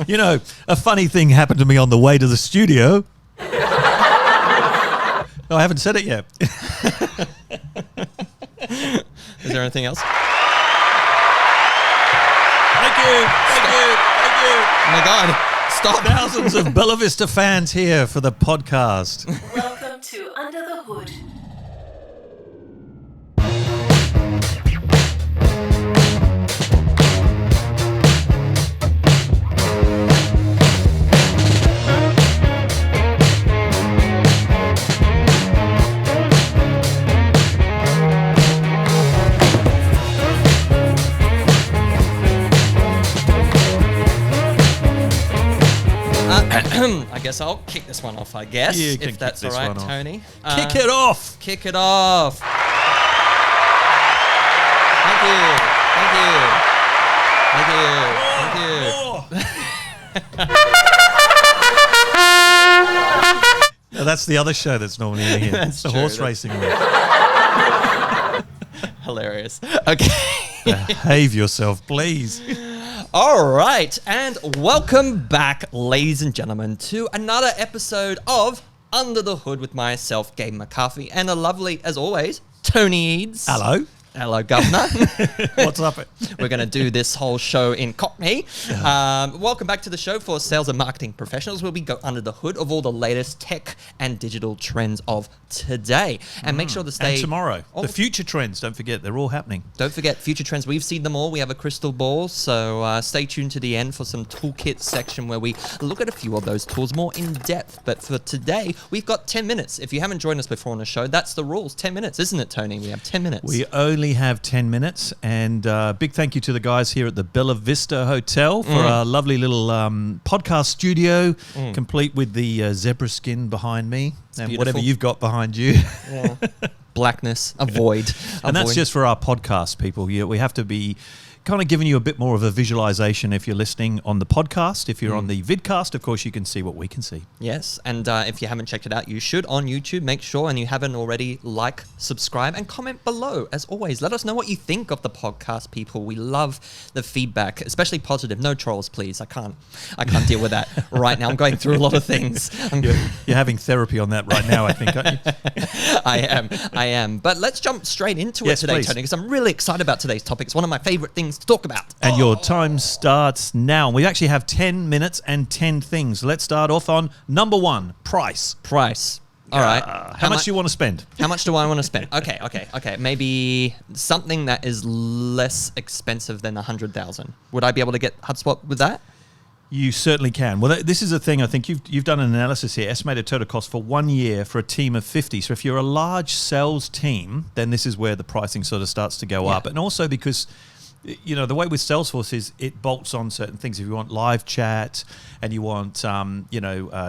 You know, a funny thing happened to me on the way to the studio. No, I haven't said it yet. Is there anything else? Thank you. Oh my God. Stop. Thousands of Bella Vista fans here for the podcast. Welcome to Under the Hood. I guess I'll kick this one off, I guess, You can if that's all kick right, this one off. Tony. Kick it off. Kick it off. Thank you. No, that's the other show that's normally in here. That's the true. horse racing one. Hilarious. Okay. Behave yourself, please. All right, and welcome back, ladies and gentlemen, to another episode of Under the Hood with myself, Gabe McCarthy, and the lovely, as always, Tony Eads. Hello. Hello, Governor. What's up? We're going to do this whole show in Cockney. Welcome back to the show for sales and marketing professionals, where we go under the hood of all the latest tech and digital trends of today. And make sure to stay... And tomorrow. Oh, The future trends, don't forget, they're all happening. don't forget, future trends. We've seen them all. We have a crystal ball. So stay tuned to the end for some Toolkit section where we look at a few of those tools more in depth. But for today, we've got 10 minutes. If you haven't joined us before on the show, that's the rules. 10 minutes, isn't it, Tony? We have 10 minutes. We only have 10 minutes, and big thank you to the guys here at the Bella Vista Hotel for our lovely little podcast studio, complete with the zebra skin behind me and beautiful. whatever you've got behind you. Yeah. Blackness, avoid. And that's just for our podcast people. Yeah, we have to be kind of giving you a bit more of a visualization if you're listening on the podcast. If you're on the vidcast, of course, you can see what we can see. Yes, and if you haven't checked it out, you should on YouTube. Make sure, and you haven't already, like, subscribe, and comment below. As always, let us know what you think of the podcast, people. We love the feedback, especially positive. No trolls, please. I can't deal with that right now. I'm going through a lot of things. You're having therapy on that right now, I think, aren't you? I am. But let's jump straight into Yes, it today, please. Tony, because I'm really excited about today's topic. It's one of my favorite things to talk about. And your time starts now. We actually have 10 minutes and 10 things. Let's start off on number one, price. Price. All right. How much do you want to spend? How much do I want to spend? Okay. Maybe something that is less expensive than 100,000. Would I be able to get HubSpot with that? You certainly can. Well, this is a thing. I think you've done an analysis here. Estimated total cost for 1 year for a team of 50. So if you're a large sales team, then this is where the pricing sort of starts to go up. And also because, you know, the way with Salesforce is it bolts on certain things. If you want live chat and you want,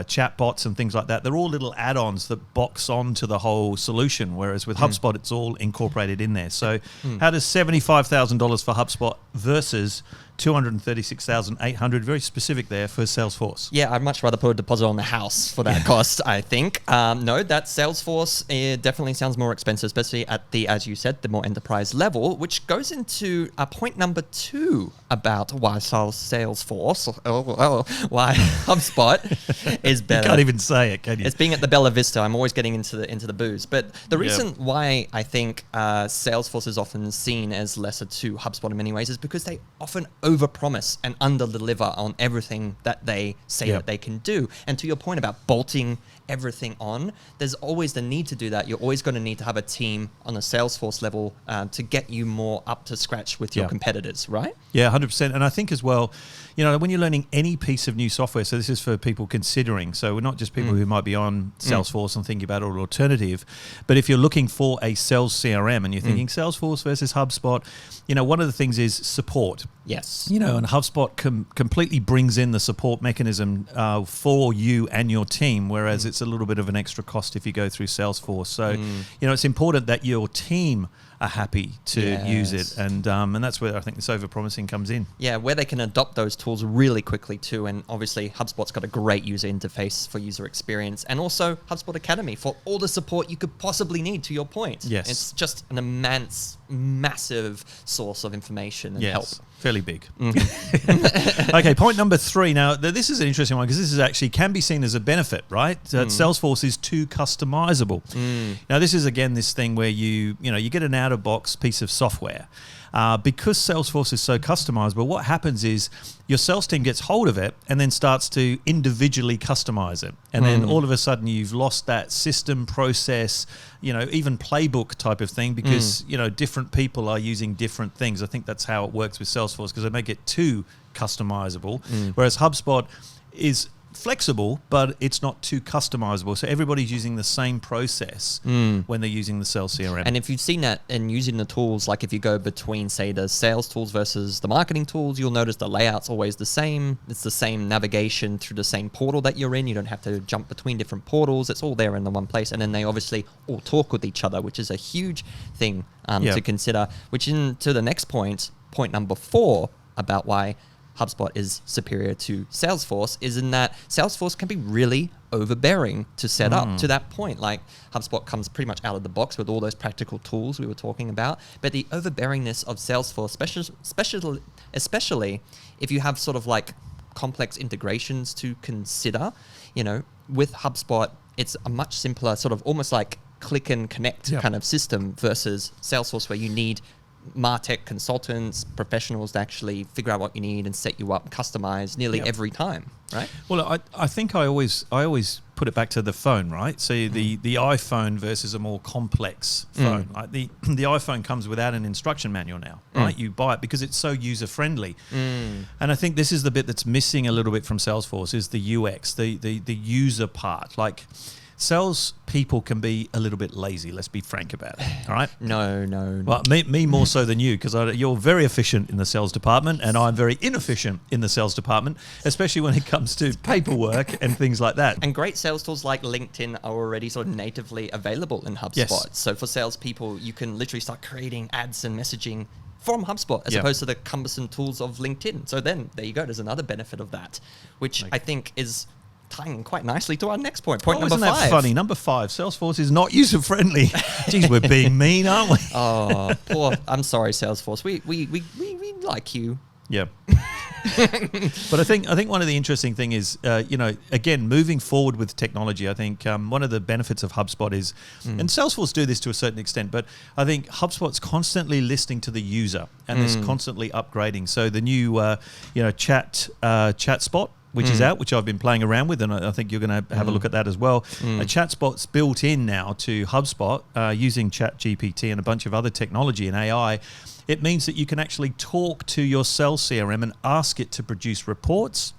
chat bots and things like that, they're all little add-ons that box onto the whole solution. Whereas with HubSpot, it's all incorporated in there. So how does $75,000 for HubSpot versus $236,800, very specific there for Salesforce? Yeah, I'd much rather put a deposit on the house for that cost, I think. No, that Salesforce definitely sounds more expensive, especially at the, as you said, the more enterprise level, which goes into point number 2 about why Salesforce, why HubSpot is better. You can't even say it, can you? It's being at the Bella Vista. I'm always getting into the booze. But the reason why I think Salesforce is often seen as lesser to HubSpot in many ways is because they often overpromise and underdeliver on everything that they say that they can do. And to your point about bolting everything on, there's always the need to do that. You're always going to need to have a team on a Salesforce level to get you more up to scratch with your competitors, right? Yeah, 100%. And I think as well, you know, when you're learning any piece of new software, so this is for people considering, so we're not just people who might be on Salesforce and thinking about an alternative, but if you're looking for a sales CRM and you're thinking Salesforce versus HubSpot, you know, one of the things is support. Yes. You know, and HubSpot completely brings in the support mechanism for you and your team, whereas it's a little bit of an extra cost if you go through Salesforce. So, you know, it's important that your team are happy to use it, and that's where I think this over-promising comes in. Yeah, where they can adopt those tools really quickly too, and obviously HubSpot's got a great user interface for user experience, and also HubSpot Academy for all the support you could possibly need. To your point, Yes, it's just an immense, massive source of information and help. Fairly big. Okay, point number 3. Now, this is an interesting one because this is actually can be seen as a benefit, right? Salesforce is too customizable. Now, this is again this thing where you get an out-of-box piece of software. Because Salesforce is so customizable, what happens is your sales team gets hold of it and then starts to individually customize it. And then all of a sudden you've lost that system, process, even playbook type of thing because, different people are using different things. I think that's how it works with Salesforce because they make it too customizable. Whereas HubSpot is flexible, but it's not too customizable. So everybody's using the same process when they're using the sales CRM. And if you've seen that in using the tools, like if you go between, say, the sales tools versus the marketing tools, you'll notice the layout's always the same. It's the same navigation through the same portal that you're in. You don't have to jump between different portals. It's all there in the one place. And then they obviously all talk with each other, which is a huge thing to consider, which to the next point number 4 about why HubSpot is superior to Salesforce is in that Salesforce can be really overbearing to set up to that point. Like HubSpot comes pretty much out of the box with all those practical tools we were talking about. But the overbearingness of Salesforce, especially if you have sort of like complex integrations to consider, with HubSpot, it's a much simpler sort of almost like click and connect kind of system versus Salesforce where you need MarTech consultants, professionals to actually figure out what you need and set you up, customize nearly every time, right? Well, I think I always put it back to the phone, right? So the iPhone versus a more complex phone. Like the iPhone comes without an instruction manual now, right? You buy it because it's so user friendly, and I think this is the bit that's missing a little bit from Salesforce is the UX, the user part, like. Sales people can be a little bit lazy. Let's be frank about it. All right? No. Well, me more so than you because you're very efficient in the sales department and I'm very inefficient in the sales department, especially when it comes to paperwork and things like that. And great sales tools like LinkedIn are already sort of natively available in HubSpot. Yes. So for salespeople, you can literally start creating ads and messaging from HubSpot as opposed to the cumbersome tools of LinkedIn. So then there you go. There's another benefit of that, which I think is tying quite nicely to our next point. Point number 5. Isn't that funny? Number 5, Salesforce is not user-friendly. Geez, we're being mean, aren't we? Oh, poor. I'm sorry, Salesforce. We like you. Yeah. But I think one of the interesting thing is, again, moving forward with technology, I think one of the benefits of HubSpot is, and Salesforce do this to a certain extent, but I think HubSpot's constantly listening to the user and it's constantly upgrading. So the new, ChatSpot, which is out, which I've been playing around with, and I think you're going to have a look at that as well. A ChatSpot's built in now to HubSpot using ChatGPT and a bunch of other technology and AI. It means that you can actually talk to your sales CRM and ask it to produce reports.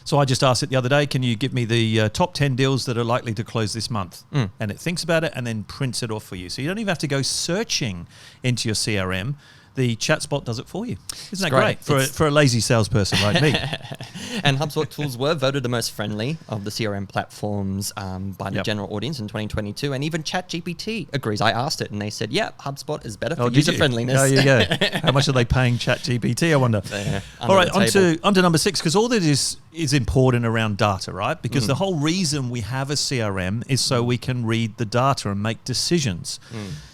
So I just asked it the other day, can you give me the top 10 deals that are likely to close this month? And it thinks about it and then prints it off for you. So you don't even have to go searching into your CRM. The ChatSpot does it for you. Isn't that great? For a lazy salesperson like me. And HubSpot tools were voted the most friendly of the CRM platforms by the general audience in 2022. And even ChatGPT agrees. I asked it and they said, HubSpot is better for user friendliness. Oh, you go. How much are they paying ChatGPT, I wonder? All right, on to number 6, because all that is important around data, right? Because the whole reason we have a CRM is so we can read the data and make decisions.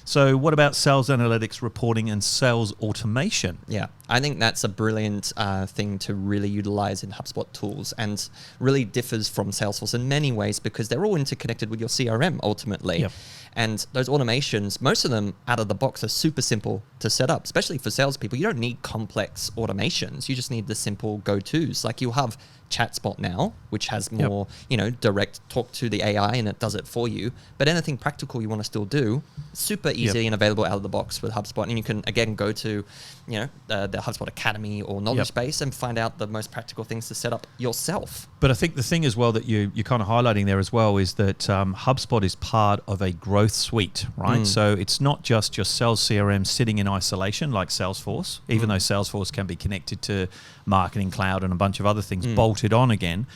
So what about sales analytics, reporting, and sales automation? Yeah, I think that's a brilliant thing to really utilize in HubSpot tools and really differs from Salesforce in many ways because they're all interconnected with your CRM ultimately. Yep. And those automations, most of them out of the box are super simple to set up, especially for salespeople. You don't need complex automations. You just need the simple go-tos. Like you'll have ChatSpot now, which has more, direct talk to the AI and it does it for you. But anything practical you want to still do, super easy and available out of the box with HubSpot. And you can, again, go to, the HubSpot Academy or Knowledge Base and find out the most practical things to set up yourself. But I think the thing as well that you're kind of highlighting there as well is that HubSpot is part of a growth suite, right? So it's not just your sales CRM sitting in isolation like Salesforce, even though Salesforce can be connected to Marketing Cloud and a bunch of other things bolted on again.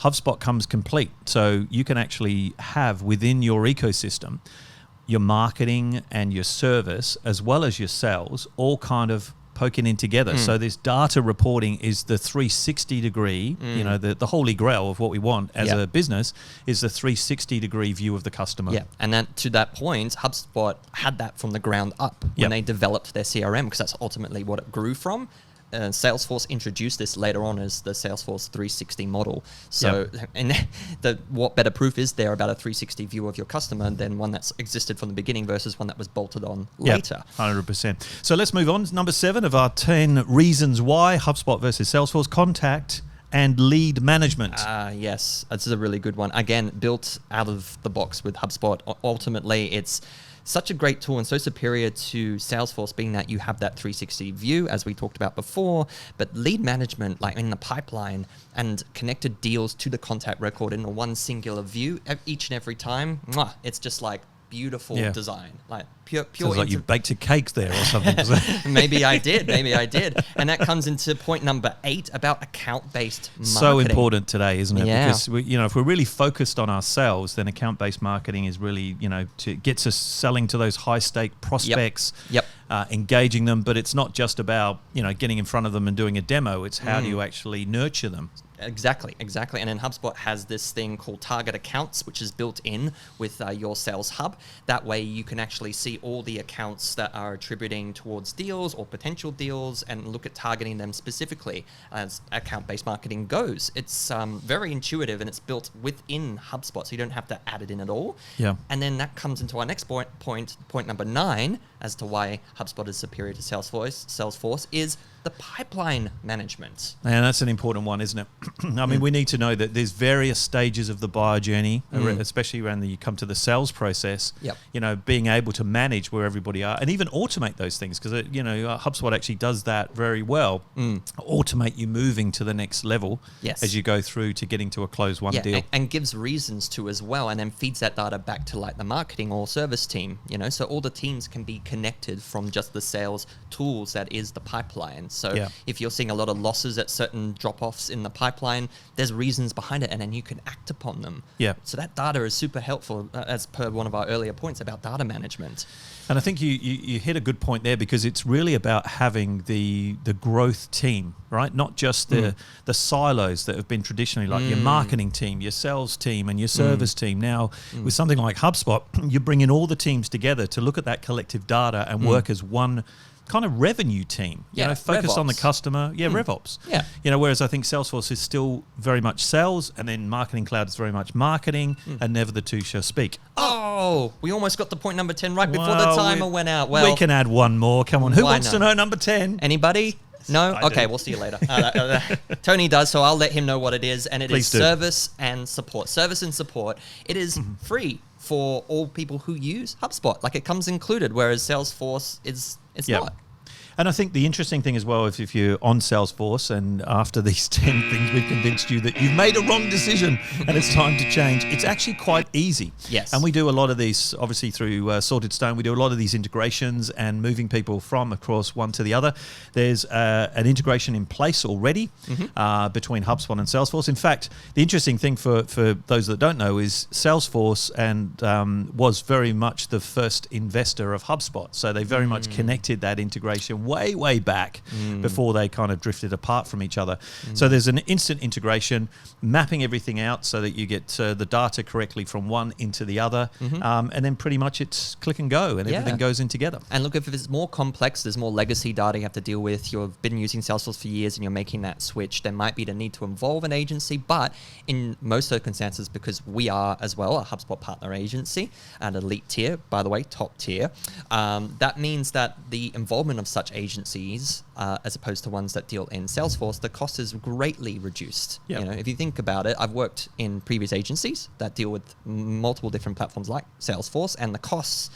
HubSpot comes complete. So you can actually have within your ecosystem your marketing and your service, as well as your sales, all kind of poking in together. So this data reporting is the 360 degree, the holy grail of what we want as a business is the 360 degree view of the customer. Yeah, and then to that point, HubSpot had that from the ground up when they developed their CRM, because that's ultimately what it grew from. Salesforce introduced this later on as the Salesforce 360 model. So, and what better proof is there about a 360 view of your customer than one that's existed from the beginning versus one that was bolted on later? 100%. So let's move on. Number 7 of our 10 reasons why HubSpot versus Salesforce: contact and lead management. Yes, this is a really good one. Again, built out of the box with HubSpot. Ultimately, it's such a great tool and so superior to Salesforce, being that you have that 360 view, as we talked about before, but lead management, like in the pipeline, and connected deals to the contact record in a one singular view each and every time. It's just like beautiful design, like pure. Sounds like you baked a cake there or something. Maybe I did. And that comes into point number 8 about account-based marketing. So important today, isn't it? Yeah. Because if we're really focused on ourselves, then account-based marketing is really, gets us selling to those high-stake prospects, engaging them. But it's not just about getting in front of them and doing a demo. It's how do you actually nurture them. Exactly. And then HubSpot has this thing called target accounts, which is built in with your sales hub. That way you can actually see all the accounts that are attributing towards deals or potential deals and look at targeting them specifically as account-based marketing goes. It's very intuitive and it's built within HubSpot, so you don't have to add it in at all. Yeah. And then that comes into our next point number 9, as to why HubSpot is superior to Salesforce is the pipeline management. And that's an important one, isn't it? I mean, we need to know that there's various stages of the buyer journey, especially when you come to the sales process. Being able to manage where everybody are and even automate those things, because HubSpot actually does that very well. Automate you moving to the next level as you go through to getting to a close one deal, and gives reasons to as well, and then feeds that data back to like the marketing or service team. So all the teams can be connected from just the sales tools that is the pipeline. So if you're seeing a lot of losses at certain drop-offs in the pipeline, there's reasons behind it, and then you can act upon them. So that data is super helpful, as per one of our earlier points about data management. And I think you hit a good point there, because it's really about having the growth team, right? Not just the silos that have been traditionally like your marketing team, your sales team, and your service team. Now, with something like HubSpot, you bring in all the teams together to look at that collective data and work as one kind of revenue team, focused on the customer. RevOps. Whereas I think Salesforce is still very much sales, and then Marketing Cloud is very much marketing, and never the two shall speak. Oh, we almost got to point number 10 right before the timer went out. Well, we can add one more. Come on, who wants to know number 10? Anybody? No? Okay, we'll see you later. Tony does, so I'll let him know what it is, and it is service and support. Service and support. It is free for all people who use HubSpot. Like, it comes included, whereas Salesforce it's not. And I think the interesting thing as well, if you're on Salesforce and after these 10 things we've convinced you that you've made a wrong decision and it's time to change, it's actually quite easy. Yes. And we do a lot of these, obviously through Sorted Stone, we do a lot of these integrations and moving people from across one to the other. There's an integration in place already between HubSpot and Salesforce. In fact, the interesting thing for those that don't know is Salesforce was very much the first investor of HubSpot. So they very much connected that integration way back before they kind of drifted apart from each other. So there's an instant integration, mapping everything out so that you get the data correctly from one into the other, and then pretty much it's click and go, and everything goes in together. And look, if it's more complex, there's more legacy data you have to deal with. You've been using Salesforce for years and you're making that switch, there might be the need to involve an agency, but in most circumstances, because we are as well a HubSpot partner agency, an elite tier, by the way, top tier, that means that the involvement of such agencies, as opposed to ones that deal in Salesforce, the cost is greatly reduced. If you think about it, I've worked in previous agencies that deal with multiple different platforms like Salesforce, and the costs,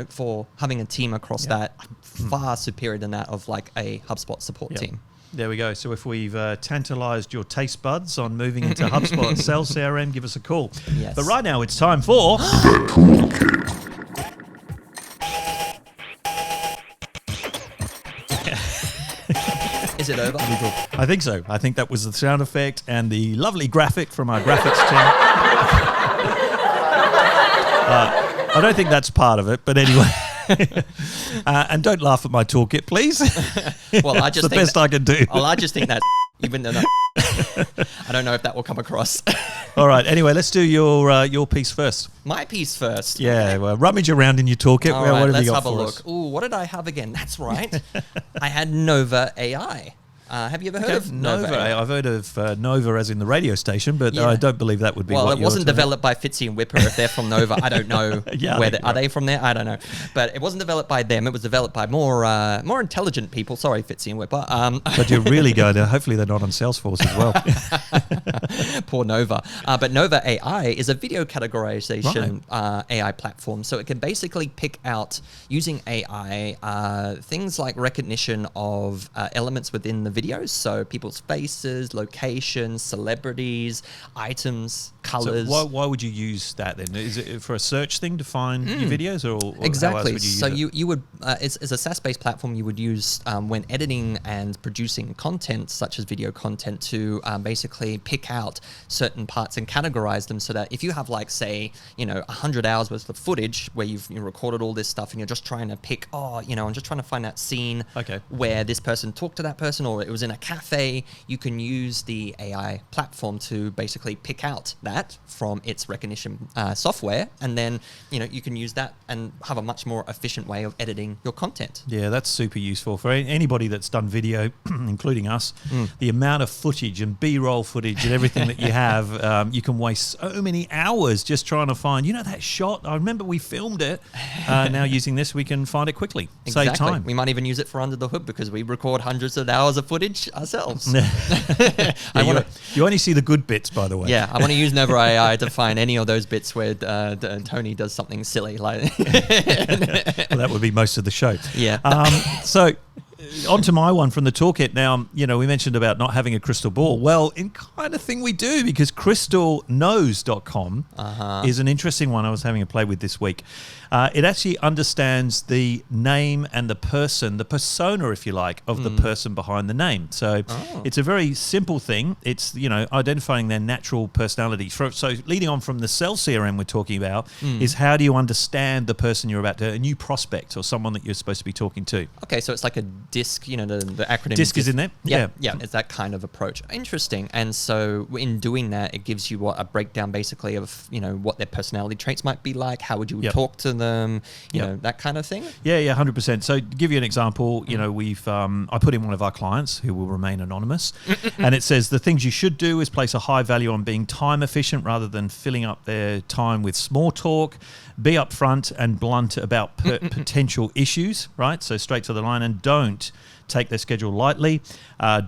for having a team across that, far superior than that of like a HubSpot support team. There we go. So if we've tantalized your taste buds on moving into HubSpot Sales CRM, give us a call. Yes. But right now it's time for Is it over? I think so. I think that was the sound effect and the lovely graphic from our graphics team. I don't think that's part of it, but anyway. And don't laugh at my toolkit, please. Well, I just the think best I can do. Well, I just think that's even though I don't know if that will come across. All right. Anyway, let's do your piece first. My piece first. Yeah. Okay. Well, rummage around in your toolkit. All What right, have let's you got have a for look. us? Ooh, what did I have again? That's right. I had Nova AI. Have you ever heard of Nova AI? I've heard of Nova as in the radio station, but Yeah. I don't believe that would be Well, what it wasn't you're telling. developed by Fitzy and Whipper. If they're from Nova, I don't know. Yeah, I where think are you're they from there? I don't know. But it wasn't developed by them. It was developed by more intelligent people. Sorry, Fitzy and Whipper. But you're really going to, hopefully they're not on Salesforce as well. Poor Nova. But Nova AI is a video categorization AI platform. So it can basically pick out, using AI, things like recognition of elements within the videos. So people's faces, locations, celebrities, items, colors. So why would you use that then? Is it for a search thing to find your videos, or Exactly. how else would you use So it? you would, it's a SaaS-based platform you would use when editing and producing content, such as video content, to basically pick out certain parts and categorize them so that if you have, like, say, 100 hours worth of footage where you've recorded all this stuff and you're just trying to pick, I'm just trying to find that scene where this person talked to that person or it was in a cafe, you can use the AI platform to basically pick out that from its recognition software, and then you can use that and have a much more efficient way of editing your content. Yeah, that's super useful for anybody that's done video, including us. The amount of footage and B-roll footage and everything that you have, you can waste so many hours just trying to find, that shot. I remember we filmed it. Now using this, we can find it quickly. Exactly. Save time. We might even use it for Under the Hood because we record hundreds of hours of footage ourselves. You only see the good bits, by the way. Yeah, I want to use Nova AI to find any of those bits where Tony does something silly. Like Well, that would be most of the show. Yeah. So on to my one from the toolkit. Now, we mentioned about not having a crystal ball. Well, in kind of thing we do, because crystalknows.com is an interesting one I was having a play with this week. It actually understands the name and the persona, if you like, of the person behind the name. So it's a very simple thing. It's, identifying their natural personality. So leading on from the sales CRM we're talking about is how do you understand the person you're about to, a new prospect or someone that you're supposed to be talking to. Okay, so it's like a DISC, the acronym. DISC is in there? Yeah, it's that kind of approach. Interesting. And so in doing that, it gives you a breakdown basically of, what their personality traits might be like, how would you talk to them, that kind of thing? Yeah, 100%. So to give you an example, we've I put in one of our clients who will remain anonymous, and it says the things you should do is place a high value on being time efficient rather than filling up their time with small talk, be upfront and blunt about potential issues, right? So straight to the line, and don't take their schedule lightly.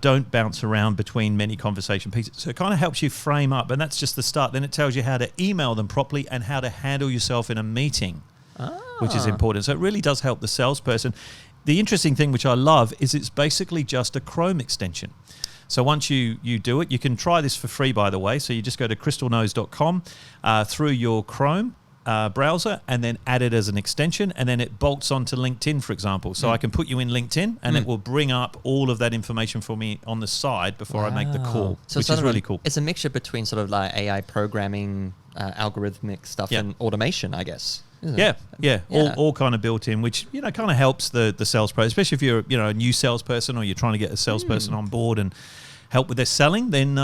Don't bounce around between many conversation pieces. So it kind of helps you frame up, and that's just the start. Then it tells you how to email them properly and how to handle yourself in a meeting, which is important. So it really does help the salesperson. The interesting thing, which I love, is it's basically just a Chrome extension. So once you do it, you can try this for free, by the way. So you just go to crystalknows.com through your Chrome browser and then add it as an extension, and then it bolts onto LinkedIn, for example. So I can put you in LinkedIn and it will bring up all of that information for me on the side before I make the call, So which is really cool. It's a mixture between sort of like AI programming, algorithmic stuff and automation, I guess. Yeah. All kind of built in, which kind of helps the sales pro, especially if you're a new salesperson or you're trying to get a salesperson on board and help with their selling. Then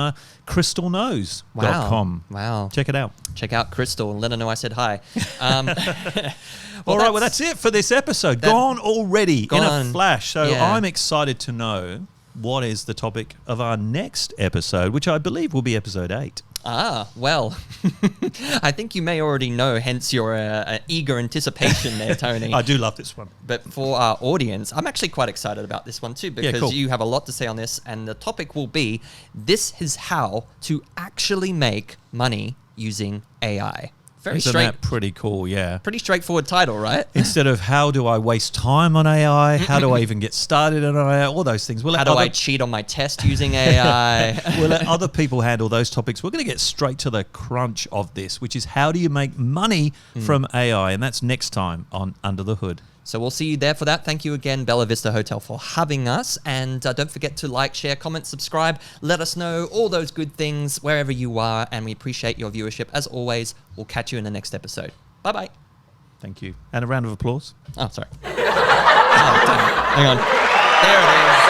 crystalknows.com. Wow. Check it out. Check out Crystal and let her know I said hi. All right, well, that's it for this episode. Gone already in a flash. So I'm excited to know what is the topic of our next episode, which I believe will be episode 8. Well, I think you may already know, hence your eager anticipation there, Tony. I do love this one. But for our audience, I'm actually quite excited about this one too, because you have a lot to say on this, and the topic will be, this is how to actually make money using AI. Isn't that pretty cool? Yeah. Pretty straightforward title, right? Instead of how do I waste time on AI? How do I even get started on AI? All those things. How do I cheat on my test using AI? We'll let other people handle those topics. We're going to get straight to the crunch of this, which is how do you make money from AI? And that's next time on Under the Hood. So we'll see you there for that. Thank you again, Bella Vista Hotel, for having us. And don't forget to like, share, comment, subscribe. Let us know all those good things wherever you are. And we appreciate your viewership. As always, we'll catch you in the next episode. Bye-bye. Thank you. And a round of applause. Oh, sorry. Oh, damn it. Hang on. There it is.